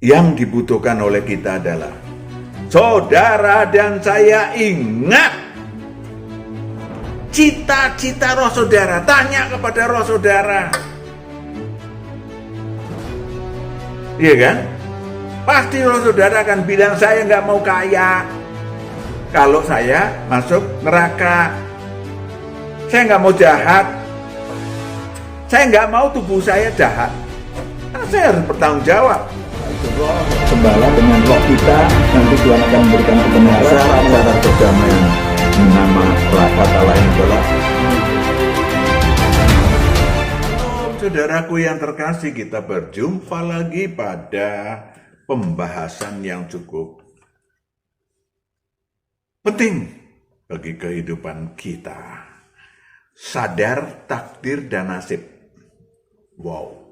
yang dibutuhkan oleh kita adalah saudara dan saya ingat cita-cita roh saudara. Tanya kepada roh saudara. Iya kan? Pasti roh saudara akan bilang, saya nggak mau kaya kalau saya masuk neraka. Saya nggak mau jahat. Saya nggak mau tubuh saya jahat. Karena saya harus bertanggung jawab. Roh gembala dengan roh kita, nanti Tuhan akan memberikan kebenaran. Syarat-syarat perdamaian. Nama kata lain adalah saudaraku yang terkasih, kita berjumpa lagi pada pembahasan yang cukup penting bagi kehidupan kita. Sadar takdir dan nasib. Wow.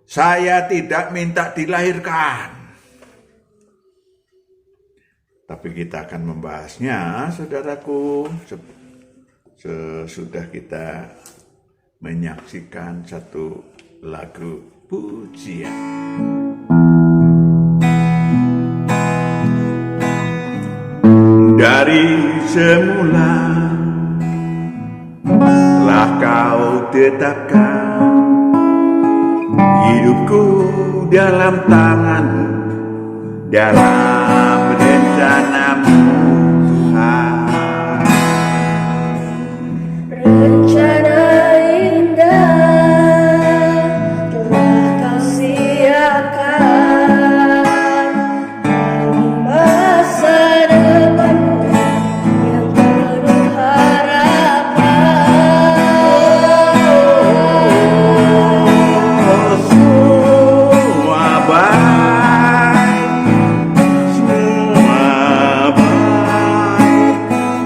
Saya tidak minta dilahirkan. Tapi kita akan membahasnya, saudaraku, sesudah kita menyaksikan satu lagu pujian. Dari semula telah kau tetapkan hidupku dalam tanganmu, dalam rencanamu Tuhan. Rencana indah telah kau siapkan bagi masa depanku yang penuh harapan. Semua baik,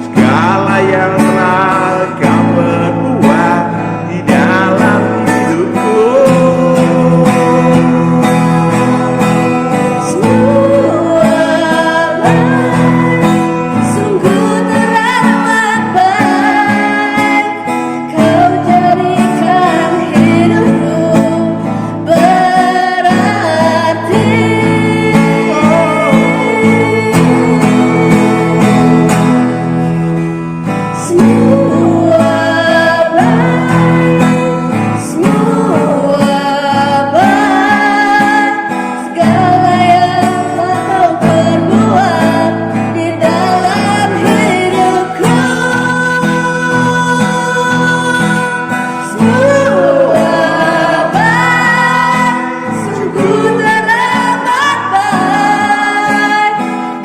segala yang telah kau perbuat di dalam hidupku. Semua baik, sungguh teramat baik. Kau jadikan hidupku berarti. Semua baik, semua baik, segala yang telah kau perbuat di dalam hidupku. Semua baik, sungguh teramat baik.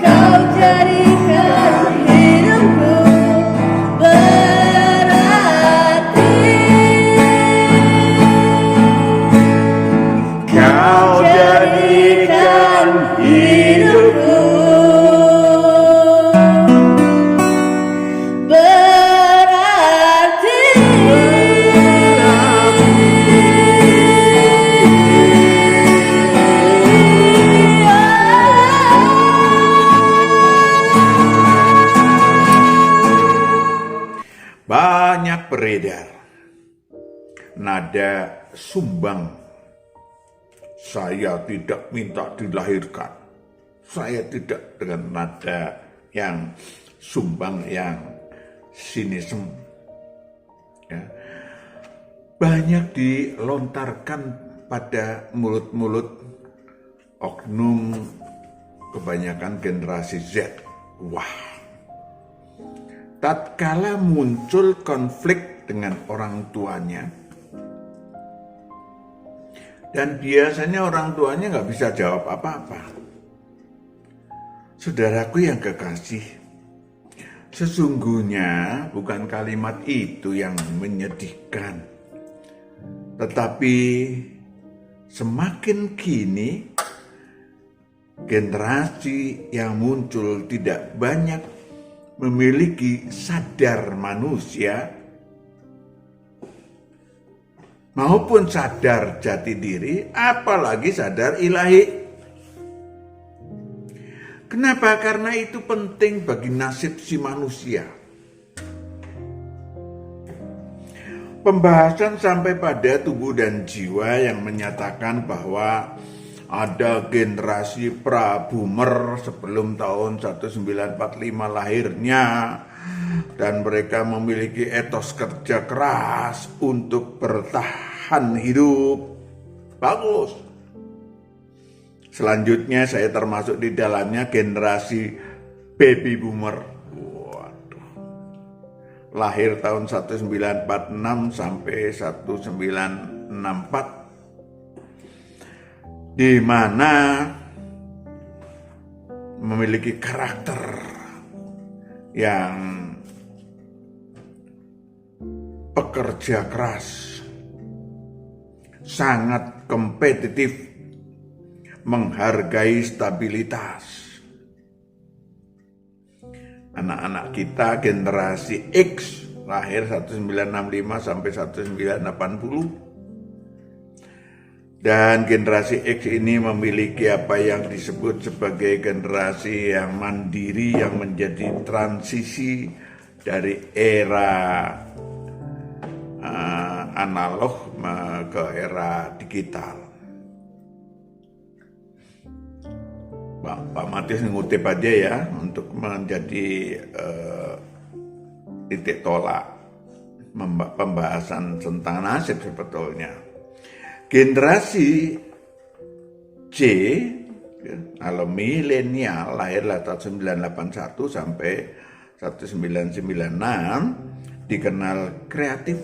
Kau jadikan hidupku berarti. Kau jadikan hidupku berarti. banyak beredar nada sumbang. Saya tidak minta dilahirkan. Saya tidak, dengan nada yang sumbang, yang sinisme. Ya. Banyak dilontarkan pada mulut-mulut oknum, kebanyakan generasi Z. Wah. Tatkala muncul konflik dengan orang tuanya, dan biasanya orang tuanya nggak bisa jawab apa-apa. Saudaraku yang kekasih, sesungguhnya bukan kalimat itu yang menyedihkan, tetapi semakin kini generasi yang muncul tidak banyak memiliki sadar manusia maupun sadar jati diri, apalagi sadar ilahi. Kenapa? Karena itu penting bagi nasib si manusia. Pembahasan sampai pada tubuh dan jiwa yang menyatakan bahwa ada generasi pra-boomer sebelum tahun 1945 lahirnya, dan mereka memiliki etos kerja keras untuk bertahan hidup. Bagus. Selanjutnya saya termasuk di dalamnya generasi baby boomer. Waduh. Lahir tahun 1946 sampai 1964. Di mana memiliki karakter yang pekerja keras, sangat kompetitif, menghargai stabilitas. Anak-anak kita generasi X lahir 1965 sampai 1980. Dan generasi X ini memiliki apa yang disebut sebagai generasi yang mandiri, yang menjadi transisi dari era analog ke era digital. Pak Matius ngutip aja ya untuk menjadi titik tolak pembahasan tentang nasib sebetulnya. Generasi C atau milenial lahirlah tahun 1981 sampai 1996, dikenal kreatif,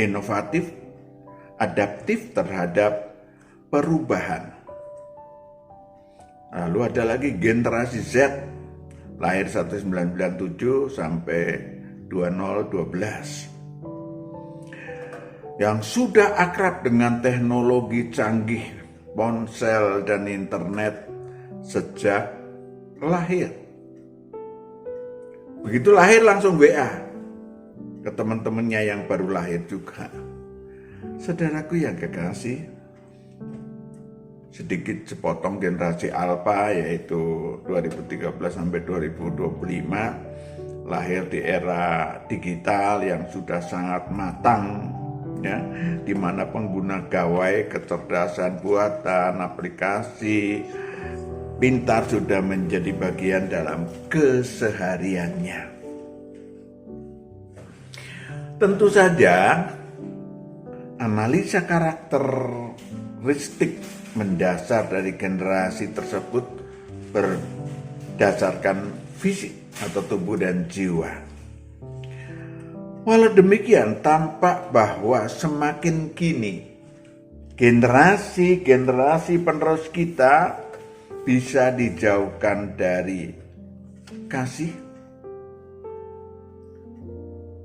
inovatif, adaptif terhadap perubahan. Lalu ada lagi generasi Z lahir 1997 sampai 2012. Yang sudah akrab dengan teknologi canggih, ponsel dan internet sejak lahir. Begitu lahir langsung WA ke teman-temannya yang baru lahir juga. Saudaraku yang kekasih, sedikit sepotong generasi Alpha yaitu 2013 sampai 2025 lahir di era digital yang sudah sangat matang. Ya, di mana pengguna gawai, kecerdasan buatan, aplikasi pintar sudah menjadi bagian dalam kesehariannya. Tentu saja analisa karakteristik mendasar dari generasi tersebut berdasarkan fisik atau tubuh dan jiwa. Walau demikian, tampak bahwa semakin kini generasi penerus kita bisa dijauhkan dari kasih.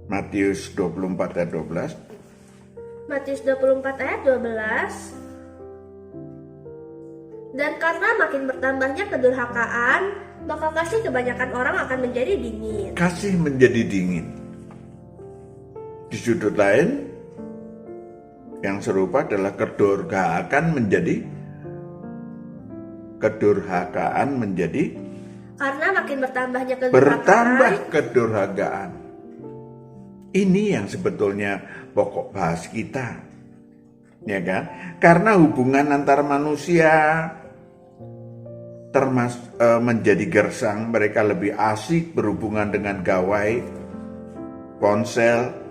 Matius 24 ayat 12. Matius 24 ayat 12. Dan karena makin bertambahnya kedurhakaan, maka kasih kebanyakan orang akan menjadi dingin. Kasih menjadi dingin. Di sudut lain, yang serupa adalah kedurhakaan menjadi karena makin bertambahnya bertambah kedurhakaan. Ini yang sebetulnya pokok bahas kita, ya kan? Karena hubungan antar manusia menjadi gersang, mereka lebih asik berhubungan dengan gawai, ponsel.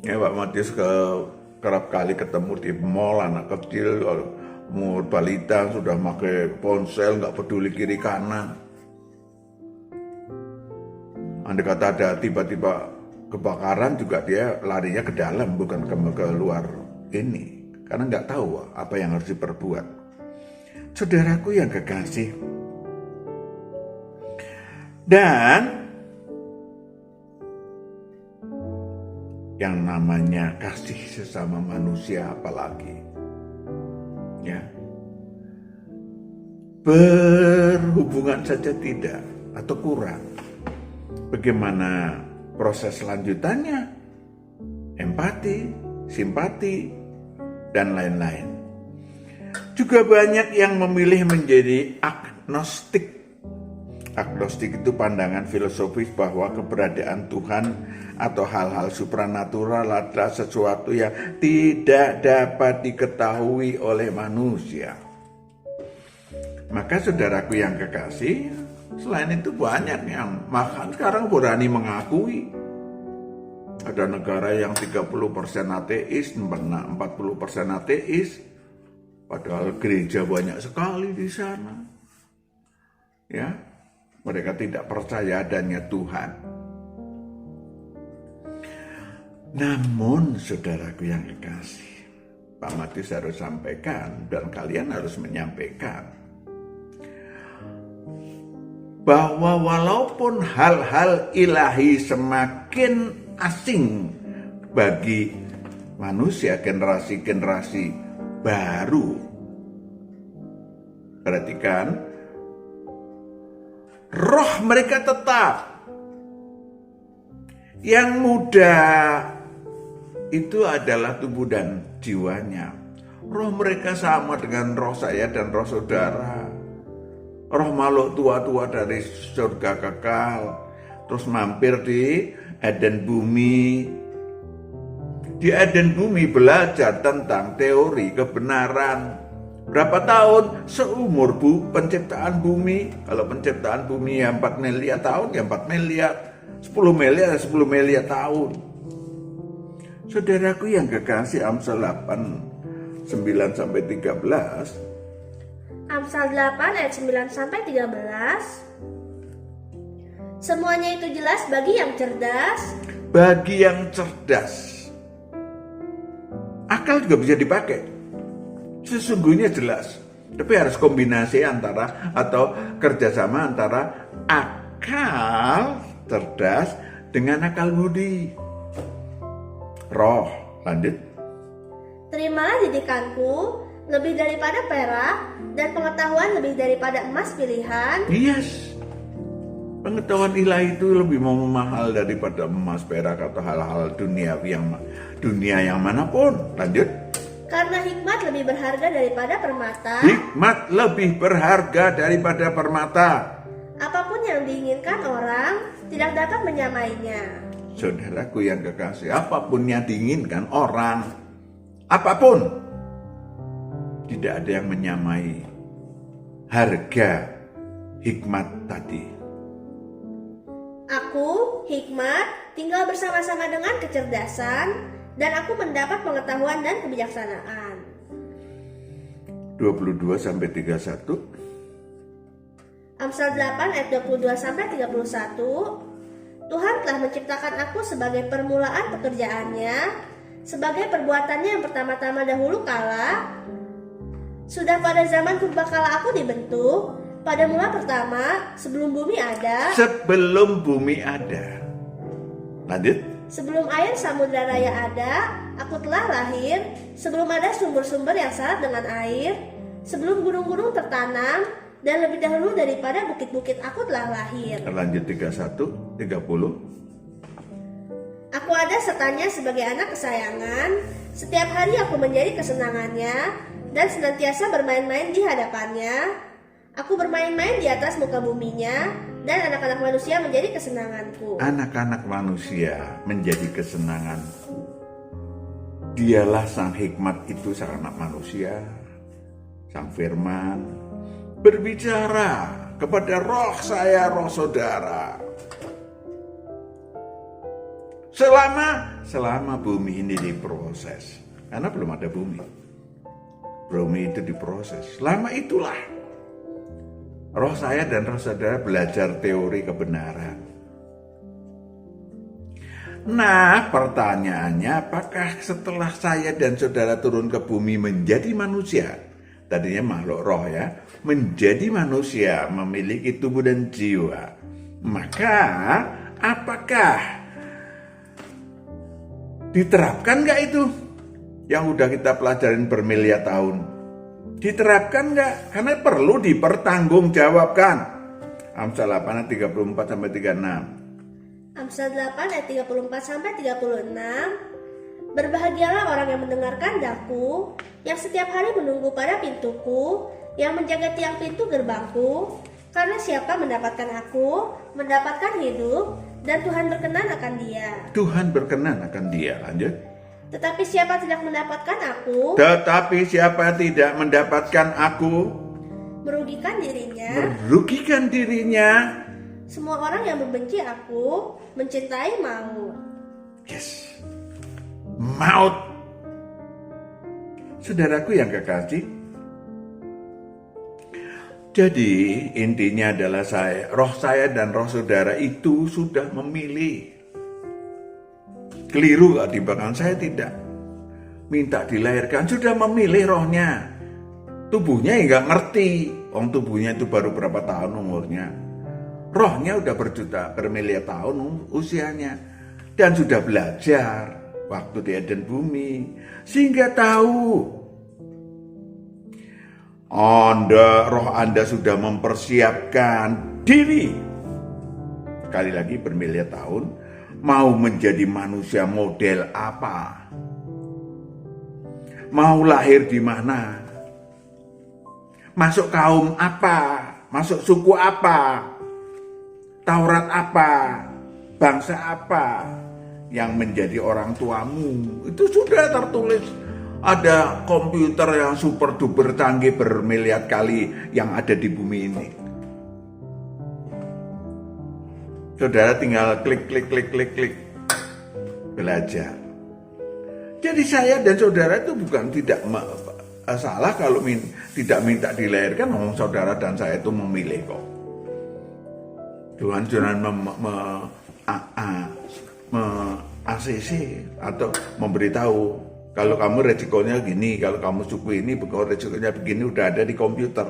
Ya, Pak Matius kerap kali ketemu di mall anak kecil, umur balita sudah pakai ponsel, nggak peduli kiri kanan. Andai kata ada tiba-tiba kebakaran juga dia larinya ke dalam, bukan ke luar ini, karena nggak tahu apa yang harus diperbuat. Saudaraku yang kekasih, dan yang namanya kasih sesama manusia apalagi, ya, berhubungan saja tidak atau kurang. Bagaimana proses selanjutannya? Empati, simpati, dan lain-lain. Juga banyak yang memilih menjadi agnostik Agnostik itu pandangan filosofis bahwa keberadaan Tuhan atau hal-hal supranatural adalah sesuatu yang tidak dapat diketahui oleh manusia. Maka saudaraku yang kekasih, selain itu banyak yang bahkan sekarang berani mengakui. Ada negara yang 30% ateis, 40% ateis, padahal gereja banyak sekali di sana. Ya, mereka tidak percaya adanya Tuhan. Namun saudaraku yang kekasih, Pak Matius harus sampaikan dan kalian harus menyampaikan bahwa walaupun hal-hal ilahi semakin asing bagi manusia generasi-generasi baru, perhatikan, roh mereka tetap. Yang muda itu adalah tubuh dan jiwanya. Roh mereka sama dengan roh saya dan roh saudara. Roh makhluk tua-tua dari surga kekal, terus mampir di Eden bumi. Di Eden bumi belajar tentang teori kebenaran. Berapa tahun? Seumur penciptaan bumi. Kalau penciptaan bumi ya 4 miliar tahun, ya 4 miliar. 10 miliar, 10 miliar tahun. Saudaraku yang kekasih, Amsal 8, 9-13. Amsal 8 ayat 9-13. Semuanya itu jelas bagi yang cerdas. Bagi yang cerdas. Akal juga bisa dipakai. Sesungguhnya jelas. Tapi harus kombinasi antara atau kerjasama antara akal cerdas dengan akal budi. Roh, lanjut. Terimalah didikanku lebih daripada perak dan pengetahuan lebih daripada emas pilihan. Yes. Pengetahuan ilahi itu lebih mahal daripada emas, perak atau hal-hal dunia yang manapun. Lanjut. Karena hikmat lebih berharga daripada permata. Hikmat lebih berharga daripada permata. Apapun yang diinginkan orang tidak dapat menyamainya. Saudaraku yang kekasih, apapun yang diinginkan orang, apapun, tidak ada yang menyamai harga hikmat tadi. Aku, hikmat, tinggal bersama-sama dengan kecerdasan, dan aku mendapat pengetahuan dan kebijaksanaan. 22-31. Amsal 8 ayat 22-31. Tuhan telah menciptakan aku sebagai permulaan pekerjaannya, sebagai perbuatannya yang pertama-tama dahulu kala. Sudah pada zaman purbakala aku dibentuk, pada mula pertama, sebelum bumi ada. Sebelum bumi ada. Lanjut. Sebelum air samudra raya ada, aku telah lahir. Sebelum ada sumber-sumber yang syarat dengan air, sebelum gunung-gunung tertanam, dan lebih dahulu daripada bukit-bukit aku telah lahir. Lanjut 31-30. Aku ada sertanya sebagai anak kesayangan. Setiap hari aku menjadi kesenangannya, dan senantiasa bermain-main di hadapannya. Aku bermain-main di atas muka buminya, dan anak-anak manusia menjadi kesenanganku. Anak-anak manusia menjadi kesenanganku. Dialah sang hikmat itu, sang anak manusia, sang firman, berbicara kepada roh saya, roh saudara. Selama bumi ini diproses, karena belum ada bumi. Bumi itu diproses. Selama itulah roh saya dan roh saudara belajar teori kebenaran. Nah, pertanyaannya, apakah setelah saya dan saudara turun ke bumi menjadi manusia, tadinya makhluk roh ya, menjadi manusia, memiliki tubuh dan jiwa, maka apakah diterapkan gak itu yang udah kita pelajarin bermiliar tahun? Diterapkan nggak? Karena perlu dipertanggungjawabkan. Amsal 8 ayat 34-36. Amsal 8 ayat 34-36. Berbahagialah orang yang mendengarkan daku, yang setiap hari menunggu pada pintuku, yang menjaga tiang pintu gerbangku, Karena siapa mendapatkan aku, mendapatkan hidup, dan Tuhan berkenan akan dia. Tuhan berkenan akan dia. Lanjut. Tetapi siapa tidak mendapatkan aku, Tetapi siapa tidak mendapatkan aku, merugikan dirinya. merugikan dirinya. Semua orang yang membenci aku, mencintai maut. Yes. Maut. Saudaraku yang kekasih, jadi intinya adalah roh saya dan roh saudara itu sudah memilih. Keliru di belakang saya tidak minta dilahirkan, sudah memilih rohnya. Tubuhnya nggak ngerti, tubuhnya itu baru berapa tahun umurnya. Rohnya udah bermiliar tahun usianya, dan sudah belajar waktu di Eden Bumi, sehingga tahu roh Anda sudah mempersiapkan diri. Sekali lagi bermiliar tahun, mau menjadi manusia model apa? Mau lahir di mana? Masuk kaum apa? Masuk suku apa? Taurat apa? Bangsa apa yang menjadi orang tuamu? Itu sudah tertulis. Ada komputer yang super duper canggih bermiliar kali yang ada di bumi ini. Saudara tinggal klik belajar. Jadi saya dan saudara itu bukan tidak salah kalau tidak minta dilahirkan. Saudara dan saya itu memilih kok. Tuhan jangan ACC atau memberitahu kalau kamu resikonya gini, kalau kamu suku ini, kalau resikonya begini, udah ada di komputer.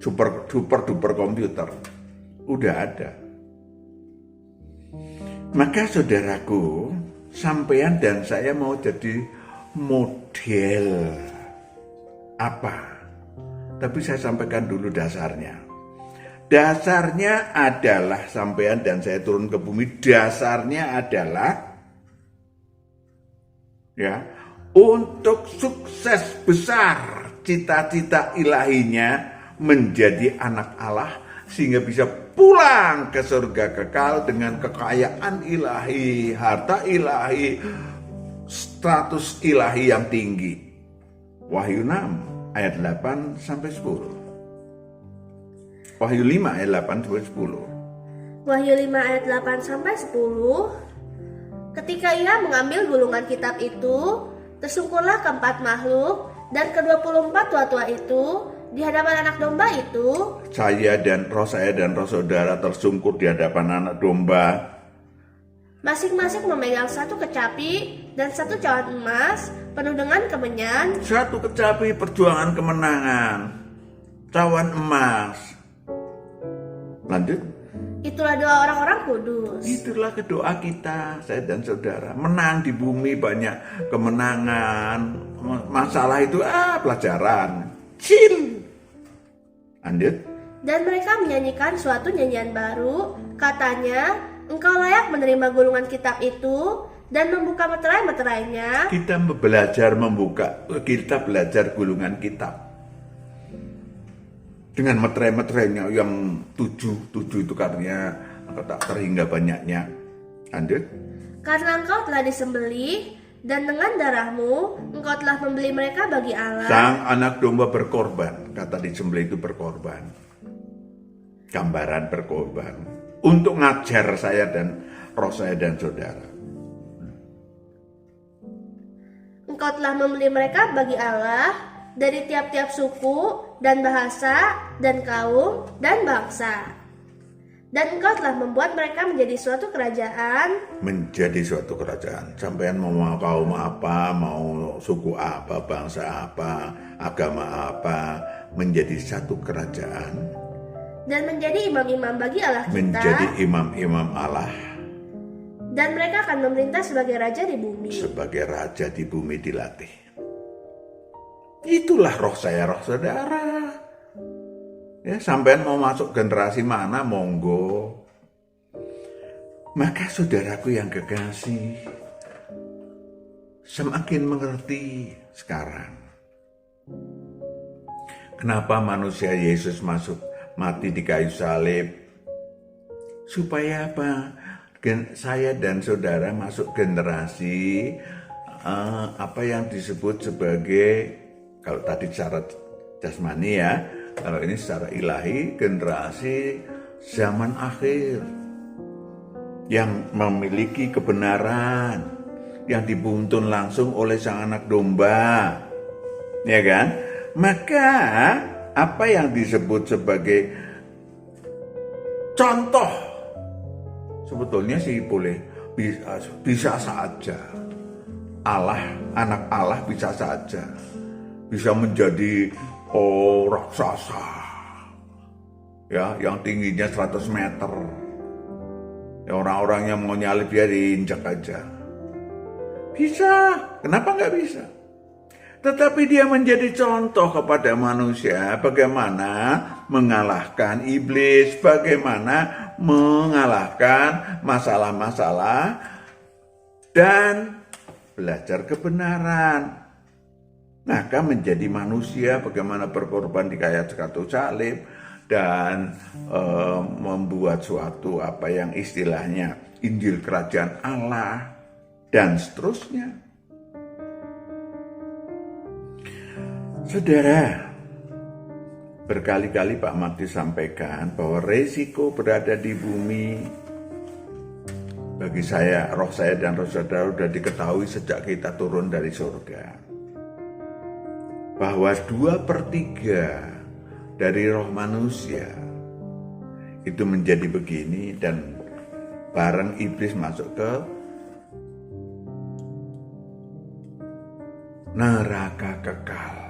Super duper komputer. Udah ada. Maka saudaraku, sampean dan saya mau jadi model apa? Tapi saya sampaikan dulu dasarnya. Dasarnya adalah sampean dan saya turun ke bumi, dasarnya adalah untuk sukses besar cita-cita ilahinya menjadi anak Allah sehingga bisa pulang ke surga kekal dengan kekayaan ilahi, harta ilahi, status ilahi yang tinggi. Wahyu 6 ayat 8 sampai 10. Wahyu 5 ayat 8 sampai 10. Wahyu 5 ayat 8 sampai 10. Ketika ia mengambil gulungan kitab itu, tersungkurlah keempat makhluk dan ke-24 tua-tua itu di hadapan anak domba itu. Saya dan roh saudara tersungkur di hadapan anak domba. Masing-masing memegang satu kecapi dan satu cawan emas penuh dengan kemenyan. Satu kecapi perjuangan kemenangan, cawan emas. Lanjut. Itulah doa orang-orang kudus. Itulah doa kita, saya dan saudara. Menang di bumi, banyak kemenangan. Masalah itu pelajaran. Chill. Lanjut. Dan mereka menyanyikan suatu nyanyian baru. Katanya, engkau layak menerima gulungan kitab itu dan membuka meterai-meterainya. Kita belajar gulungan kitab. Dengan meterai-meterainya yang tujuh itu karena tak terhingga banyaknya. Lanjut. Karena engkau telah disembelih dan dengan darahmu engkau telah membeli mereka bagi Allah. Sang anak domba berkorban. Kata disembelih itu berkorban. Gambaran berkorban. Untuk ngajar saya dan roh saya dan saudara. Engkau telah membeli mereka bagi Allah dari tiap-tiap suku dan bahasa dan kaum dan bangsa. Dan engkau telah membuat mereka menjadi suatu kerajaan. Menjadi suatu kerajaan. Sampean mau kaum apa, mau suku apa, bangsa apa, agama apa, menjadi satu kerajaan. Dan menjadi imam-imam bagi Allah kita. Menjadi imam-imam Allah. Dan mereka akan memerintah sebagai raja di bumi. Sebagai raja di bumi dilatih. Itulah roh saya, roh saudara. Ya, sampean mau masuk generasi mana, monggo. Maka saudaraku yang kekasih, semakin mengerti sekarang. Kenapa manusia Yesus mati di kayu salib. Supaya apa? Saya dan saudara masuk generasi apa yang disebut sebagai, kalau tadi secara jasmani ya, kalau ini secara ilahi, generasi zaman akhir yang memiliki kebenaran, yang dibuntun langsung oleh sang anak domba, ya kan? Maka apa yang disebut sebagai contoh sebetulnya sih boleh, bisa saja anak Allah bisa saja bisa menjadi raksasa ya, yang tingginya 100 meter ya, orang-orang yang mau nyalip dia diinjak aja bisa. Kenapa nggak bisa? Tetapi dia menjadi contoh kepada manusia bagaimana mengalahkan iblis, bagaimana mengalahkan masalah-masalah dan belajar kebenaran. Maka menjadi manusia bagaimana berkorban di kayu salib dan membuat suatu apa yang istilahnya Injil Kerajaan Allah dan seterusnya. Saudara, berkali-kali Pak Matius sampaikan bahwa resiko berada di bumi bagi saya, roh saya dan roh saudara sudah diketahui sejak kita turun dari surga. Bahwa 2/3 dari roh manusia itu menjadi begini dan bareng iblis masuk ke neraka kekal.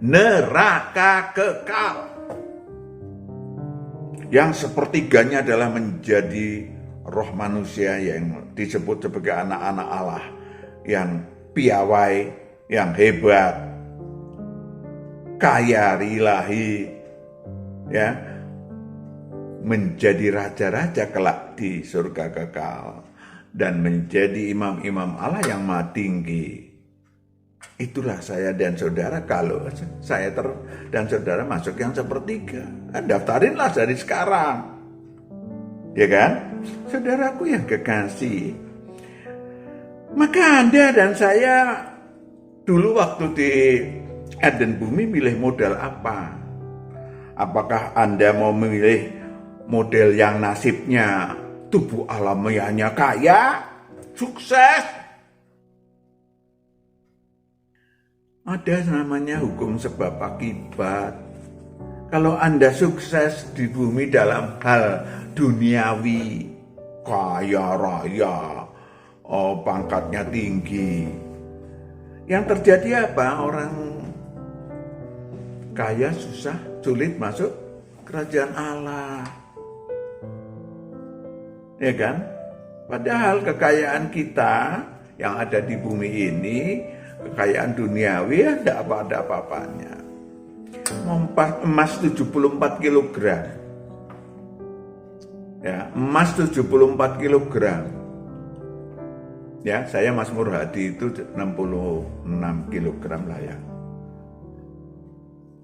Neraka kekal yang sepertiganya adalah menjadi roh manusia yang disebut sebagai anak-anak Allah yang piawai, yang hebat, kaya ilahi, ya, menjadi raja-raja kelak di surga kekal dan menjadi imam-imam Allah yang maha tinggi. Itulah saya dan saudara, kalau saya dan saudara masuk yang sepertiga. Daftarinlah dari sekarang. Ya kan? Saudaraku yang kekasih. Maka Anda dan saya dulu waktu di Eden Bumi milih modal apa? Apakah Anda mau memilih model yang nasibnya tubuh alamiahnya kaya, sukses? Ada namanya hukum sebab akibat. Kalau Anda sukses di bumi dalam hal duniawi, kaya raya, pangkatnya tinggi, yang terjadi apa? Orang kaya susah, sulit masuk kerajaan Allah. Ya kan? Padahal kekayaan kita yang ada di bumi ini, kekayaan duniawi ya tidak ada apa-apanya. Emas 74 kilogram. Ya, emas 74 kilogram. Ya, saya Mazmur Hadi itu 66 kilogram lah ya.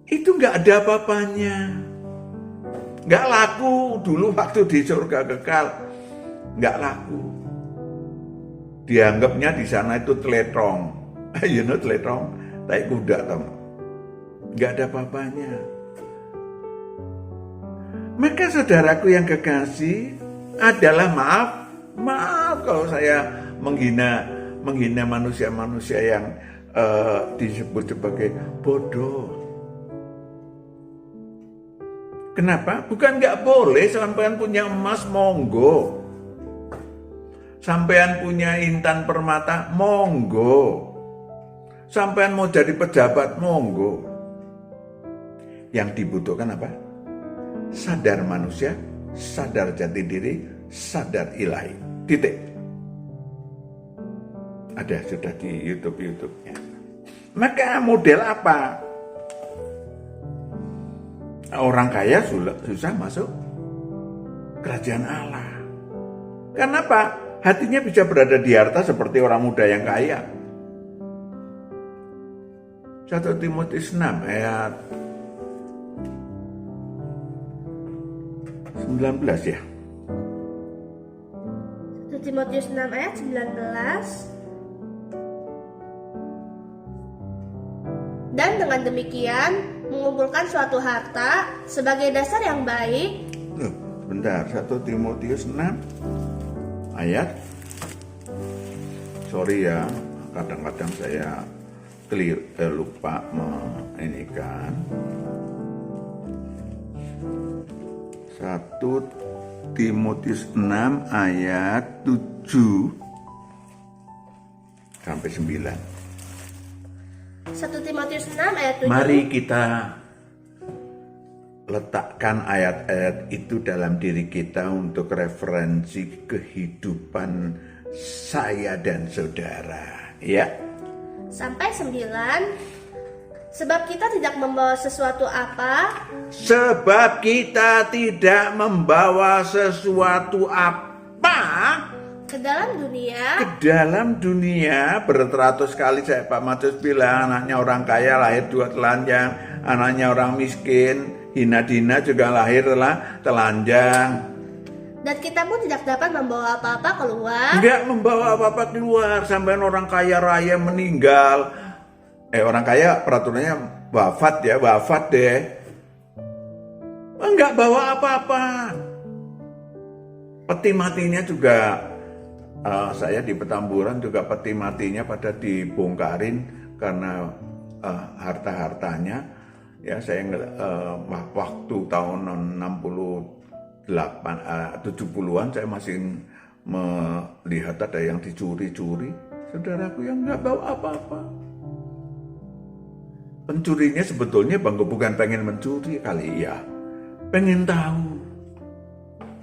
Itu nggak ada apa-apanya. Nggak laku dulu waktu di surga kekal. Nggak laku. Dianggapnya di sana itu teletong. You know teletong, tai kuda tau. Gak ada apa-apanya. Maka saudaraku yang kekasih adalah maaf kalau saya menghina manusia-manusia yang disebut sebagai bodoh. Kenapa? Bukan gak boleh sampean punya emas, monggo. Sampean punya intan permata, monggo. Sampean mau jadi pejabat, monggo. Yang dibutuhkan apa? Sadar manusia, sadar jati diri, sadar ilahi. Titik. Ada sudah di YouTube-nya. Maka model apa? Orang kaya susah masuk kerajaan Allah. Kenapa? Hatinya bisa berada di harta seperti orang muda yang kaya. 1 Timotius 6 ayat 19 ya. 1 Timotius 6 ayat 19. Dan dengan demikian mengumpulkan suatu harta sebagai dasar yang baik. Loh, bentar, 1 Timotius 6 ayat. Sorry ya, kadang-kadang saya lupa kan. 1 Timotius 6 ayat 7 sampai 9. 1 Timotius 6 ayat 7. Mari kita letakkan ayat-ayat itu dalam diri kita untuk referensi kehidupan saya dan saudara, ya. Sampai 9. Sebab kita tidak membawa sesuatu apa Sebab kita tidak membawa sesuatu apa ke dalam dunia, ke dalam dunia. Beratus kali saya Pak Matius bilang, anaknya orang kaya lahir 2 telanjang, anaknya orang miskin hina dina juga lahir telanjang. dan kita pun tidak dapat membawa apa-apa keluar. Enggak membawa apa-apa keluar. Sampai orang kaya raya meninggal, orang kaya peraturannya wafat deh, enggak bawa apa-apa. Peti matinya juga, saya di Petamburan juga peti matinya pada dibongkarin karena harta-hartanya. Ya, saya waktu tahun 70-an saya masih melihat ada yang dicuri-curi. Saudaraku yang nggak bawa apa-apa. Pencurinya sebetulnya bukan pengen mencuri kali ya, pengen tahu.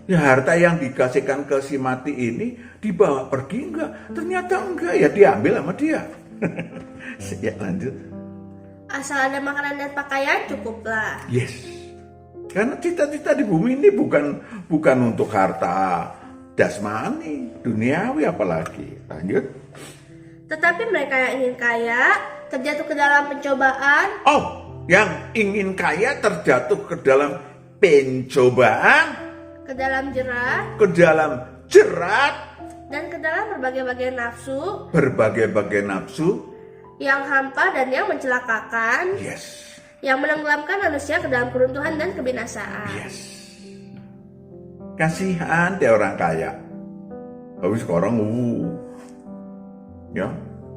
Ya, harta yang dikasihkan ke si mati ini dibawa pergi enggak? Ternyata enggak, ya diambil sama dia. Ya, lanjut. Asal ada makanan dan pakaian cukuplah. Yes. Karena cita-cita di bumi ini bukan untuk harta jasmani, duniawi apalagi. Lanjut. Tetapi mereka yang ingin kaya terjatuh ke dalam pencobaan. Oh, yang ingin kaya terjatuh ke dalam pencobaan, Ke dalam jerat, ke dalam jerat, dan ke dalam berbagai-bagai nafsu yang hampa dan yang mencelakakan, yes, yang menenggelamkan manusia ke dalam keruntuhan dan kebinasaan. yes. Kasihan deh orang kaya. Tapi sekarang, ya,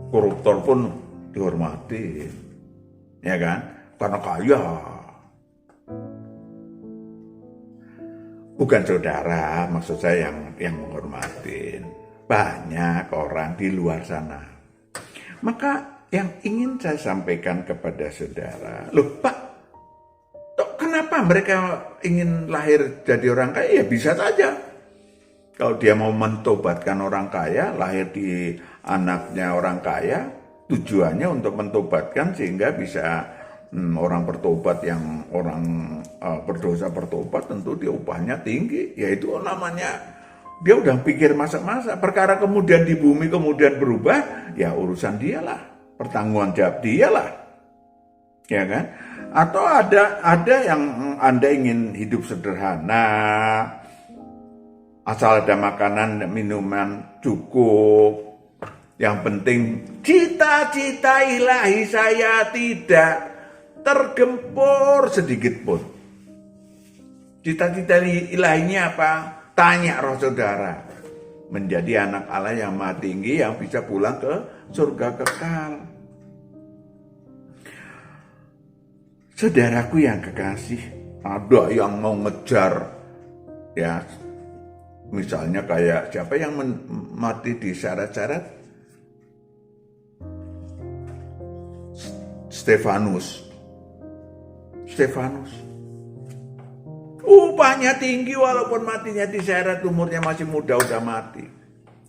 koruptor pun dihormati, ya kan? Karena kaya. Bukan saudara, maksud saya yang menghormatin. Banyak orang di luar sana. Maka yang ingin saya sampaikan kepada saudara, loh Pak, kenapa mereka ingin lahir jadi orang kaya? Ya bisa saja. Kalau dia mau mentobatkan orang kaya, lahir di anaknya orang kaya, tujuannya untuk mentobatkan sehingga bisa orang bertobat, yang orang berdosa bertobat, tentu dia upahnya tinggi. Yaitu namanya dia udah pikir masa-masa. Perkara kemudian di bumi kemudian berubah, ya urusan dialah, pertanggungan jawab dialah, ya kan? Atau ada yang Anda ingin hidup sederhana, asal ada makanan minuman cukup. Yang penting cita-cita ilahi saya tidak tergempur sedikit pun. Cita-cita ilahinya apa? Tanya roh saudara. Menjadi anak Allah yang maha tinggi, yang bisa pulang ke surga kekal. Saudaraku yang kekasih, ada yang mau ngejar, ya, misalnya kayak siapa yang mati di syarat-syarat? Stefanus. Upahnya tinggi walaupun matinya diseret, umurnya masih muda udah mati.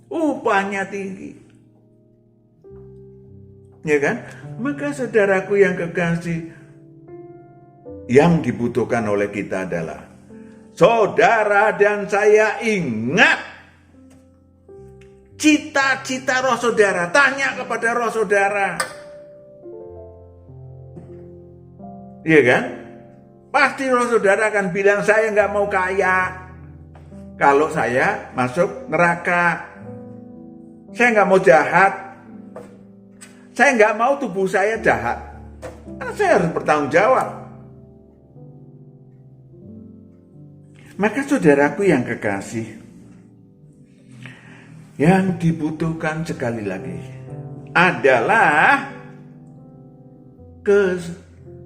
Upahnya tinggi. Ya kan? Maka saudaraku yang kekasih, yang dibutuhkan oleh kita adalah saudara dan saya ingat cita-cita roh saudara. Tanya kepada roh saudara. Iya kan? Pasti roh saudara akan bilang, saya nggak mau kaya. kalau saya masuk neraka. Saya nggak mau jahat. Saya nggak mau tubuh saya jahat. Karena saya harus bertanggung jawab. Maka saudaraku yang kekasih, yang dibutuhkan sekali lagi adalah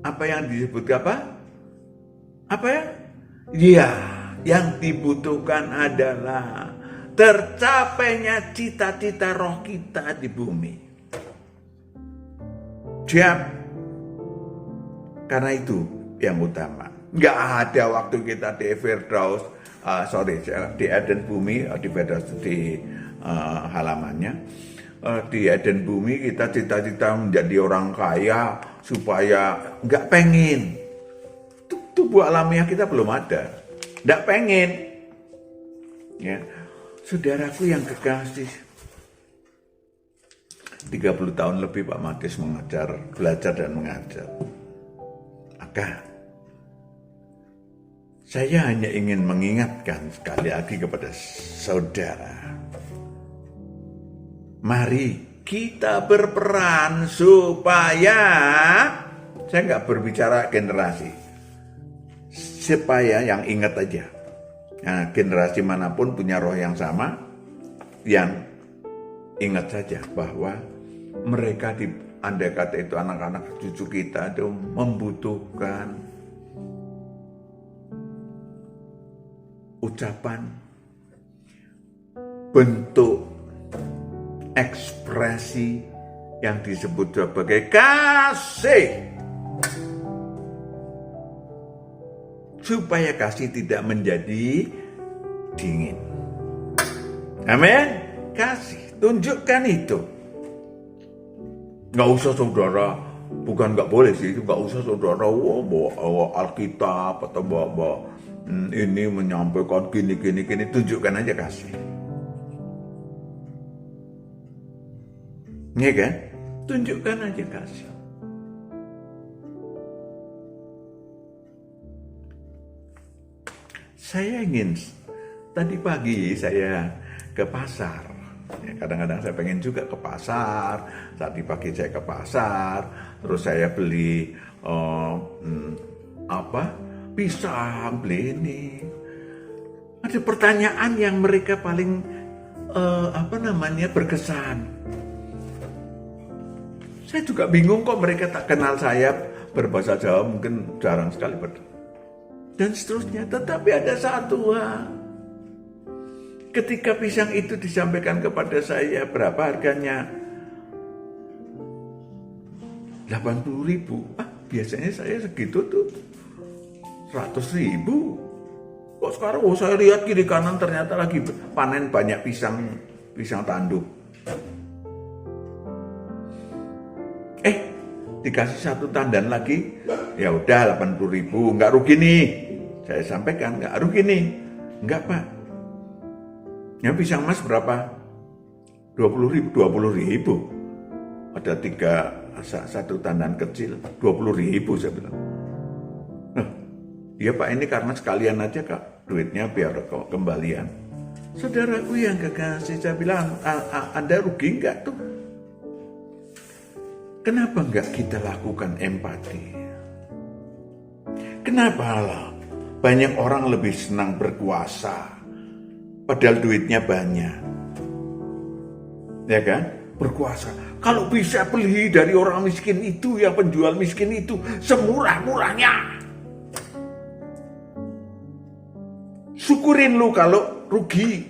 apa yang disebut apa? Apa ya? Iya, yang dibutuhkan adalah tercapainya cita-cita roh kita di bumi. Siap? Karena itu yang utama. Nggak ada waktu kita di Firdaus, di Eden bumi, di Firdaus di halamannya. Di Eden bumi kita cita-cita menjadi orang kaya supaya nggak pengen. Tubuh alamiah kita belum ada. Nggak pengen. Ya. Saudaraku yang kekasih, 30 tahun lebih Pak Matius belajar dan mengajar. Maka saya hanya ingin mengingatkan sekali lagi kepada saudara. Mari kita berperan supaya, saya nggak berbicara generasi, supaya yang ingat aja. Nah, generasi manapun punya roh yang sama, yang ingat saja bahwa mereka andai kata itu anak-anak cucu kita itu membutuhkan ucapan, bentuk, ekspresi yang disebut sebagai kasih, supaya kasih tidak menjadi dingin. Amin. Kasih, tunjukkan itu. Nggak usah saudara, bukan nggak boleh sih, nggak usah saudara bawa Alkitab atau bawa ini menyampaikan gini, tunjukkan aja kasih. Iya kan? Tunjukkan aja kasih. Tadi pagi saya ke pasar. Ya, kadang-kadang saya pengen juga ke pasar. Tadi pagi saya ke pasar, terus saya beli pisang, beli ini. Ada pertanyaan yang mereka paling berkesan. Saya juga bingung kok mereka tak kenal saya, berbahasa Jawa mungkin jarang sekali dan seterusnya. Tetapi ada satu ketika pisang itu disampaikan kepada saya, berapa harganya? 80.000. Biasanya saya segitu tuh 100.000. Kok sekarang saya lihat kiri kanan ternyata lagi panen banyak pisang tanduk. Dikasih satu tandan lagi, ya udah 80.000, nggak rugi nih. Saya sampaikan nggak rugi nih, nggak Pak. Ya pisang mas berapa? 20.000. Ada satu tandan kecil, 20.000 saya bilang. Iya Pak, ini karena sekalian aja Kak, duitnya biar kembalian. Saudaraku yang kekasih, saya bilang, Anda rugi nggak tuh? Kenapa enggak kita lakukan empati? Kenapa banyak orang lebih senang berkuasa, padahal duitnya banyak? Ya kan? Berkuasa. Kalau bisa beli dari orang miskin itu, yang penjual miskin itu, semurah-murahnya. Syukurin lu kalau rugi.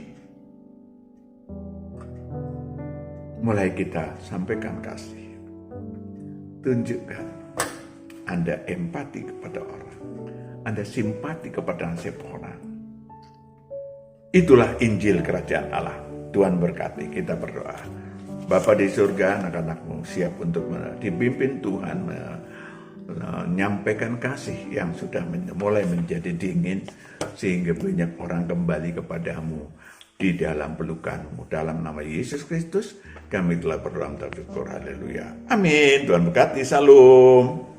Mulai kita sampaikan kasih. Tunjukkan Anda empati kepada orang, Anda simpati kepada nasib orang. Itulah Injil Kerajaan Allah. Tuhan berkati, kita berdoa. Bapa di surga, anak-anakmu siap untuk dipimpin Tuhan menyampaikan kasih yang sudah mulai menjadi dingin, sehingga banyak orang kembali kepadamu di dalam pelukanmu. Dalam nama Yesus Kristus kami telah berdoa dan bersyukur. Haleluya. Amin. Tuhan berkati. Salam.